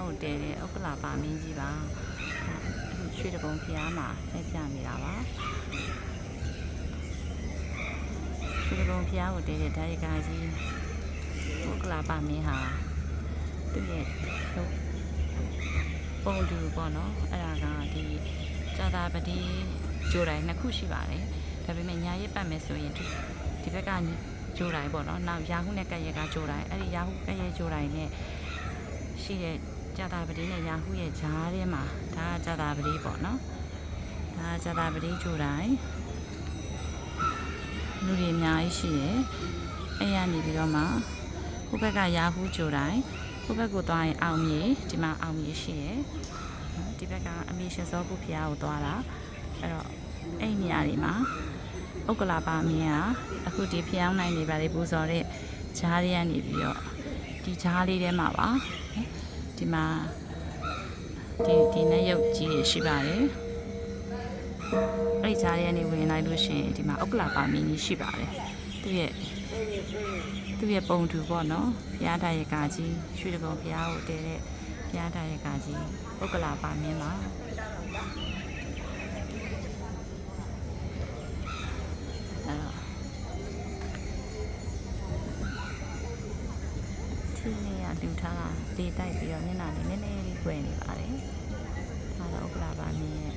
ကိုတဲတဲ့ဥက္ကလာပါမင်းကြီးပါရွှေတကုံဖျားမှာဆက်ပြနေတာပါရွှေတကုံဖျားကိုတဲတဲ့ဒါရိုက်ကကြီးဥက္ကလာပါမင်းဟာသူ့ရဲ့ပုံတူပေါ့နော်အဲ့ဒါကဒီကြာသာပတိဂျိုတိုင်းနှစ်ခုရှိပါတယ်ဒါပေမဲ့ညာရက်ပတ်မယ်ဆိုရင်ဒီဘက်ကဂျိုတိုင်းပေါ့နော်နောက်ရာဟုနဲ့ကက်ရက်ကဂျိုတိုင်းအဲ့ဒီရာဟုကက်ရက်ဂျိုတိုင်းနဲ့ရှိတဲ့ကြာသာပတိနဲ့ရာဟုရဲ့ဂျားထဲမှာဒါကကြာသာပတိပေါ့နော်ဒါကကြာသာပတိဂျိုတိုင်းလူတွေအများကြီးရှိတယ်အဲ့ရနေပြီးတော့မှဟိုဘက်ကရာဟုဂျိုတိုင်းဟိုဘက်ကိုသွားရင်အောင်မြေဒီမှာအောင်မြေရှိရယ်ဒီဘက်ကအမေရှင်စောကုဖျားကိုသွားတာအဲ့တော့အဲ့နေရာတွေမှာဥက္ကလာပါမင်းကအခုဒီဖျောင်းနိုင်နေပါလေပူဇော်တဲ့ဂျားလေးကနေပြီးတော့ဒီဂျားလေးထဲမှာပါဒီမှာဒီနဲ့ရုပ်ကြီးတွေရှိပါတယ်အဲ့ဒီဂျားလေးကနေဝင်လိုက်လို့ရှိရင်ဒီမှာဥက္ကလာပါမင်းကြီးရှိပါတယ်သူ့ရဲ့ပုံတူပေါ့နော်ဘုရားဒါရိုက်ကကြီးရွှေတကုံဘုရားကိုတည်တဲ့ဘုရားဒါရိုက်ကကြီးဥက္ကလာပါမင်းပါအဲ့တော့ဒီနေ့ကလူထားတာဒေတိုက်ပြီးတော့မျက်နှာလေးနည်းနည်းလေးကွယ်နေပါတယ်ဒါတော့ဥက္ကလာပါမင်းရဲ့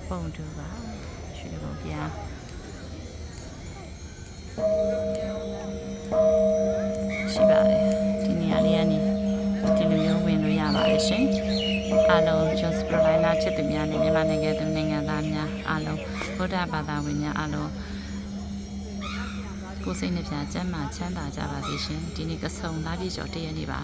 ပုံတူပါရွှေတကုံဘုရားရှိပါတယ်ဒီနေရာလေးကနေဒီလိုမျိုးဝင်လို့ရပါတယ်ရှင်အားလုံးဂျွန်စပရိုလိုင်းနာချစ်သူများနဲ့မြန်မာနိုင်ငံသူနိုင်ငံသားများအားလုံးဗုဒ္ဓဘာသာဝင်များအားလုံးကိုယ်စိတ်နှပြကျမ်းမာချမ်းသာကြပါစေရှင်ဒီနေ့ကဆုံလာပြည့်ကျော်တည့်ရနေပါ